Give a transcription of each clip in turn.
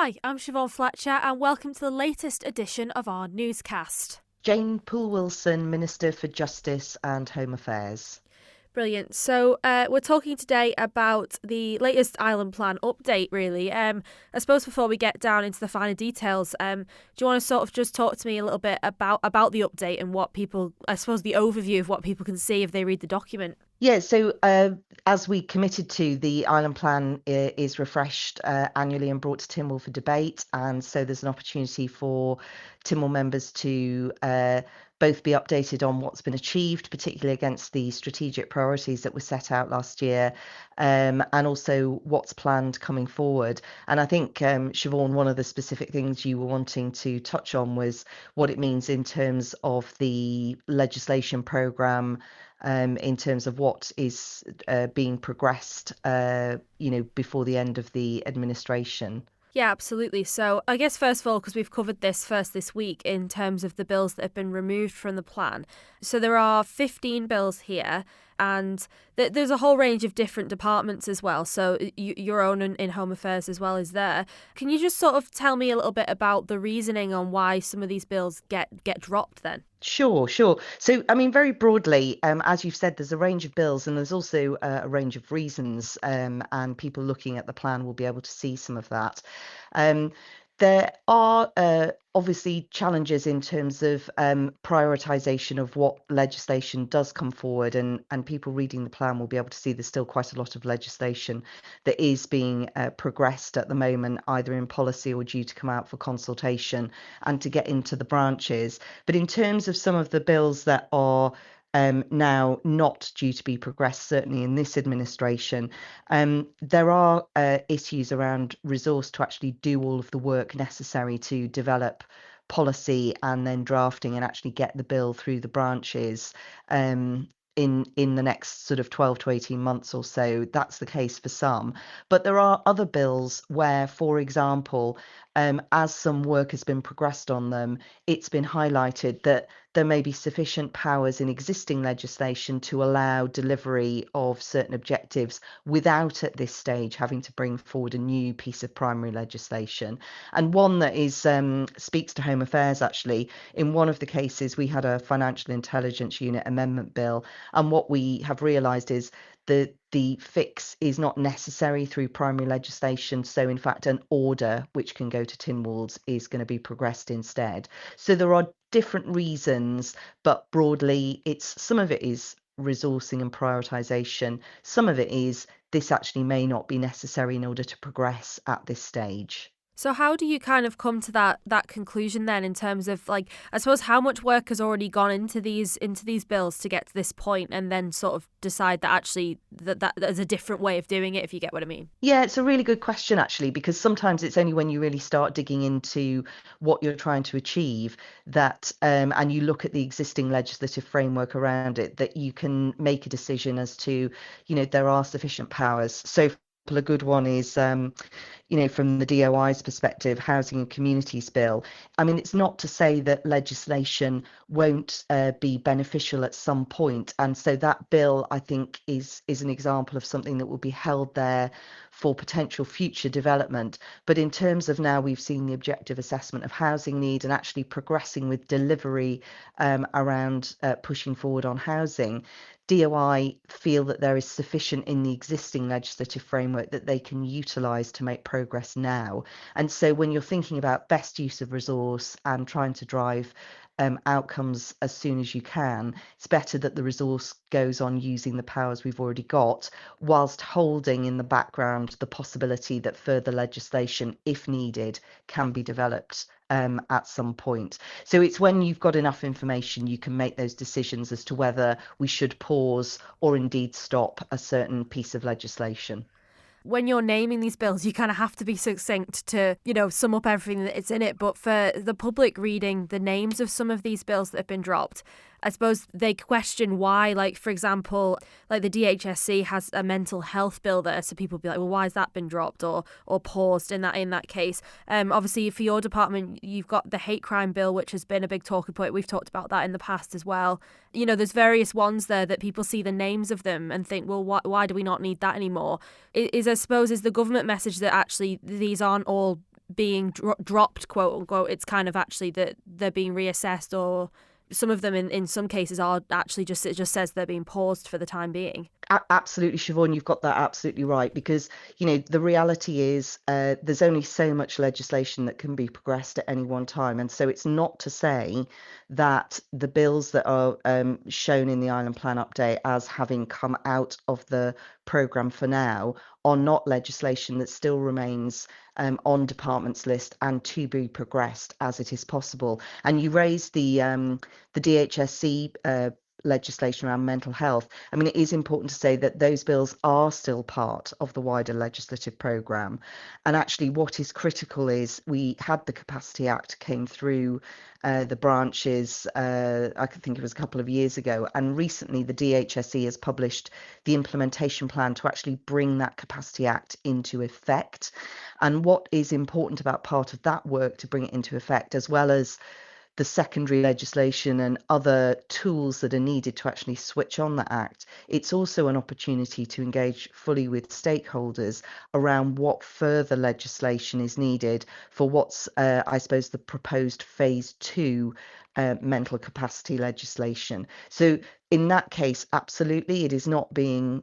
Hi, I'm Siobhán Fletcher and welcome to the latest edition of our newscast. Jane Poole-Wilson, Minister for Justice and Home Affairs. Brilliant. So we're talking today about the latest island plan update, really. I suppose before we get down into the finer details, do you want to sort of just talk to me a little bit about the update and what people, I suppose the overview of what people can see if they read the document? Yeah, so as we committed to, the island plan is refreshed annually and brought to Tynwald for debate. And so there's an opportunity for Tynwald members to both be updated on what's been achieved, particularly against the strategic priorities that were set out last year, and also what's planned coming forward. And I think, Siobhán, one of the specific things you were wanting to touch on was what it means in terms of the legislation programme, in terms of what is being progressed, before the end of the administration. Yeah, absolutely. So I guess first of all, because we've covered this first this week in terms of the bills that have been removed from the plan. So there are 15 bills here, and there's a whole range of different departments as well. So your own in Home Affairs as well is there. Can you just sort of tell me a little bit about the reasoning on why some of these bills get dropped then? Sure. So, I mean, very broadly, as you've said, there's a range of bills and there's also a range of reasons, and people looking at the plan will be able to see some of that. There are obviously challenges in terms of prioritisation of what legislation does come forward, and people reading the plan will be able to see there's still quite a lot of legislation that is being progressed at the moment, either in policy or due to come out for consultation and to get into the branches. But in terms of some of the bills that are now not due to be progressed, certainly in this administration, there are issues around resource to actually do all of the work necessary to develop policy and then drafting and actually get the bill through the branches in the next sort of 12 to 18 months or so. That's the case for some. But there are other bills where, for example, as some work has been progressed on them, it's been highlighted that there may be sufficient powers in existing legislation to allow delivery of certain objectives without at this stage having to bring forward a new piece of primary legislation. And one that is speaks to Home Affairs, actually. In one of the cases, we had a Financial Intelligence Unit amendment bill, and what we have realised is the fix is not necessary through primary legislation. So in fact, an order which can go to Tynwald's is going to be progressed instead. So there are different reasons, but broadly, some of it is resourcing and prioritisation. Some of it is this actually may not be necessary in order to progress at this stage. So how do you kind of come to that conclusion then, in terms of, like, I suppose how much work has already gone into these bills to get to this point, and then sort of decide that actually that there's a different way of doing it, if you get what I mean? Yeah, it's a really good question, actually, because sometimes it's only when you really start digging into what you're trying to achieve that, and you look at the existing legislative framework around it, that you can make a decision as to, there are sufficient powers. So a good one is, from the DOI's perspective, Housing and Communities Bill. I mean, it's not to say that legislation won't be beneficial at some point. And so that bill, I think, is an example of something that will be held there for potential future development. But in terms of now, we've seen the objective assessment of housing need and actually progressing with delivery around pushing forward on housing. DOI feel that there is sufficient in the existing legislative framework that they can utilise to make progress now. And so when you're thinking about best use of resource and trying to drive outcomes as soon as you can, it's better that the resource goes on using the powers we've already got, whilst holding in the background the possibility that further legislation, if needed, can be developed at some point. So it's when you've got enough information, you can make those decisions as to whether we should pause or indeed stop a certain piece of legislation. When you're naming these bills, you kind of have to be succinct to, sum up everything that's in it. But for the public reading the names of some of these bills that have been dropped, I suppose they question why. Like, for example, like the DHSC has a mental health bill there, so people be like, well, why has that been dropped or paused in that case? Obviously, for your department, you've got the hate crime bill, which has been a big talking point. We've talked about that in the past as well. There's various ones there that people see the names of them and think, well, why do we not need that anymore? I suppose is the government message that actually these aren't all being dropped, quote unquote. It's kind of actually that they're being reassessed, or some of them in some cases are actually just, it just says they're being paused for the time being. Absolutely, Siobhán, you've got that absolutely right, because the reality is there's only so much legislation that can be progressed at any one time, and so it's not to say that the bills that are shown in the Island Plan update as having come out of the programme for now are not legislation that still remains on department's list and to be progressed as it is possible. And you raised the DHSC legislation around mental health. I mean, it is important to say that those bills are still part of the wider legislative programme. And actually what is critical is we had the Capacity Act came through the branches, I think it was a couple of years ago, and recently the DHSE has published the implementation plan to actually bring that Capacity Act into effect. And what is important about part of that work to bring it into effect, as well as the secondary legislation and other tools that are needed to actually switch on the Act, it's also an opportunity to engage fully with stakeholders around what further legislation is needed for what's, I suppose, the proposed phase 2 mental capacity legislation. So in that case, absolutely, it is not being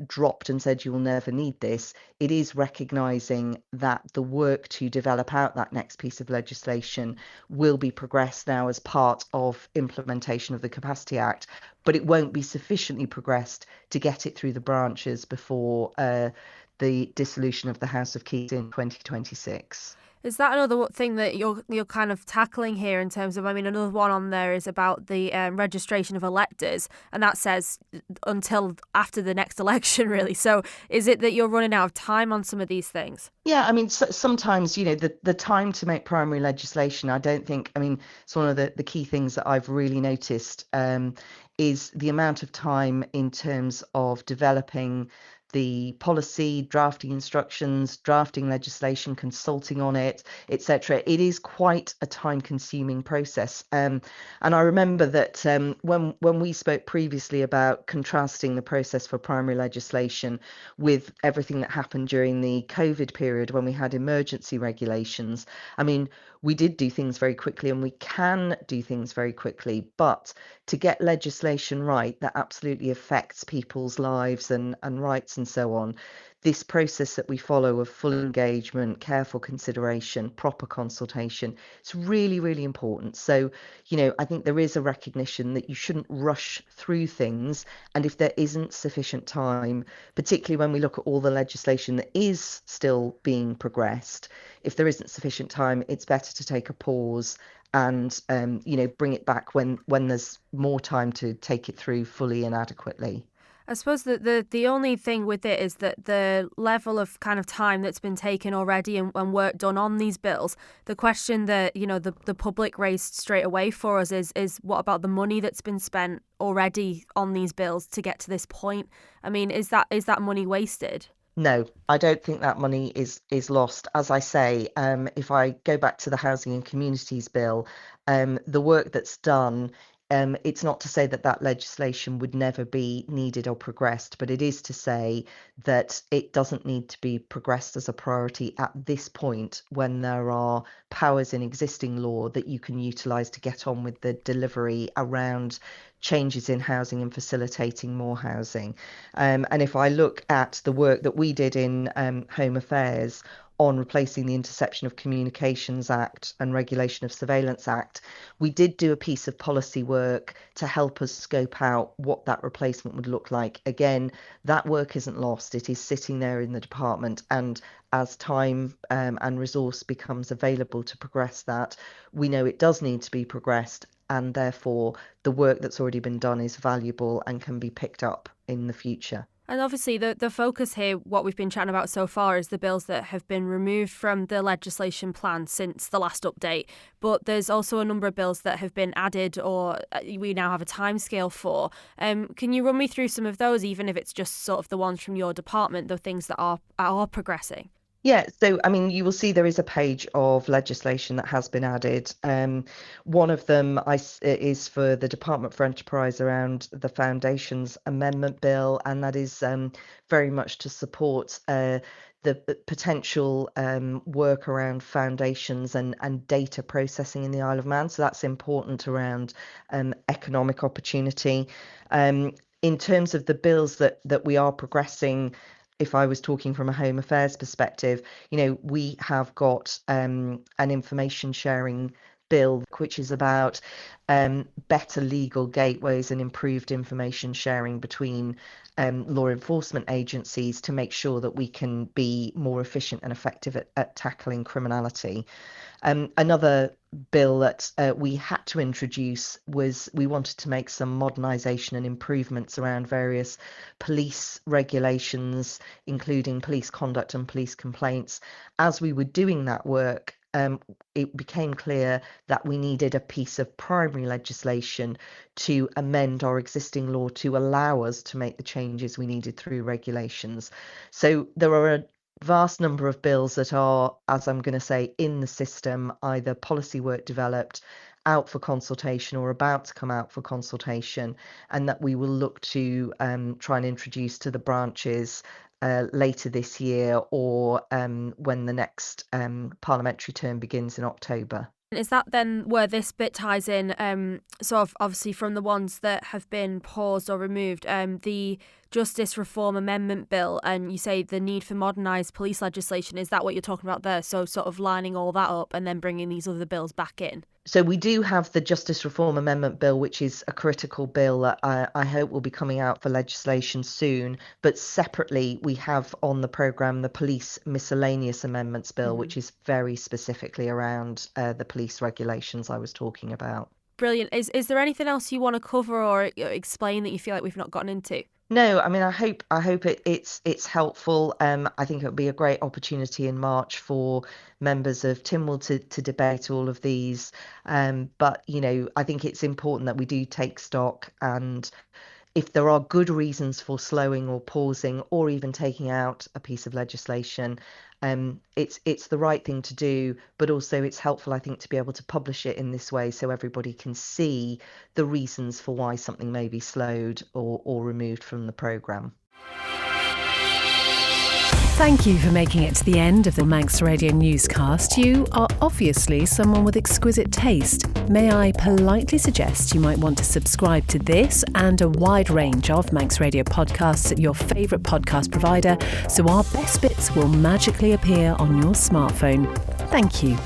dropped and said you will never need this. It is recognising that the work to develop out that next piece of legislation will be progressed now as part of implementation of the Capacity Act, but it won't be sufficiently progressed to get it through the branches before the dissolution of the House of Keys in 2026. Is that another thing that you're kind of tackling here in terms of, I mean, another one on there is about the registration of electors, and that says until after the next election, really. So is it that you're running out of time on some of these things? Yeah, I mean, sometimes, the time to make primary legislation, I don't think, I mean, it's one of the key things that I've really noticed is the amount of time in terms of developing the policy, drafting instructions, drafting legislation, consulting on it, etc. It is quite a time-consuming process. And I remember that when we spoke previously about contrasting the process for primary legislation with everything that happened during the COVID period when we had emergency regulations, I mean, we did do things very quickly and we can do things very quickly, but to get legislation right that absolutely affects people's lives and rights and so on, this process that we follow of full engagement, careful consideration, proper consultation, it's really, really important. So, I think there is a recognition that you shouldn't rush through things. And if there isn't sufficient time, particularly when we look at all the legislation that is still being progressed, if there isn't sufficient time, it's better to take a pause and, bring it back when there's more time to take it through fully and adequately. I suppose that the only thing with it is that the level of kind of time that's been taken already and work done on these bills, the question that, the public raised straight away for us is what about the money that's been spent already on these bills to get to this point? I mean, is that money wasted? No, I don't think that money is lost. As I say, if I go back to the Housing and Communities Bill, the work that's done, it's not to say that legislation would never be needed or progressed, but it is to say that it doesn't need to be progressed as a priority at this point when there are powers in existing law that you can utilise to get on with the delivery around changes in housing and facilitating more housing. And if I look at the work that we did in Home Affairs on replacing the Interception of Communications Act and Regulation of Surveillance Act, we did do a piece of policy work to help us scope out what that replacement would look like. Again, that work isn't lost. It is sitting there in the department, and as time and resource becomes available to progress that, we know it does need to be progressed, and therefore the work that's already been done is valuable and can be picked up in the future. And obviously the focus here, what we've been chatting about so far, is the bills that have been removed from the legislation plan since the last update. But there's also a number of bills that have been added or we now have a timescale for. Can you run me through some of those, even if it's just sort of the ones from your department, the things that are progressing? Yeah, so I mean, you will see there is a page of legislation that has been added. One of them is for the Department for Enterprise around the Foundations Amendment Bill, and that is very much to support the potential work around foundations and data processing in the Isle of Man. So that's important around economic opportunity. In terms of the bills that we are progressing, if I was talking from a Home Affairs perspective, we have got an information sharing bill, which is about better legal gateways and improved information sharing between law enforcement agencies to make sure that we can be more efficient and effective at tackling criminality. Another bill that we had to introduce was we wanted to make some modernisation and improvements around various police regulations, including police conduct and police complaints. As we were doing that work, it became clear that we needed a piece of primary legislation to amend our existing law to allow us to make the changes we needed through regulations. So there are a vast number of bills that are, as I'm going to say, in the system, either policy work developed, out for consultation or about to come out for consultation, and that we will look to try and introduce to the branches later this year or when the next parliamentary term begins in October. Is that then where this bit ties in, sort of obviously from the ones that have been paused or removed, the Justice Reform Amendment Bill, and you say the need for modernised police legislation, is that what you're talking about there? So sort of lining all that up and then bringing these other bills back in? So we do have the Justice Reform Amendment Bill, which is a critical bill that I hope will be coming out for legislation soon. But separately, we have on the programme the Police Miscellaneous Amendments Bill, which is very specifically around the police regulations I was talking about. Brilliant. Is there anything else you want to cover or explain that you feel like we've not gotten into? No, I mean, I hope it's helpful. I think it would be a great opportunity in March for members of Tynwald to debate all of these. But, I think it's important that we do take stock, and if there are good reasons for slowing or pausing or even taking out a piece of legislation, it's the right thing to do, but also it's helpful, I think, to be able to publish it in this way so everybody can see the reasons for why something may be slowed or removed from the programme. Thank you for making it to the end of the Manx Radio Newscast. You are obviously someone with exquisite taste. May I politely suggest you might want to subscribe to this and a wide range of Manx Radio podcasts at your favourite podcast provider so our best bits will magically appear on your smartphone. Thank you.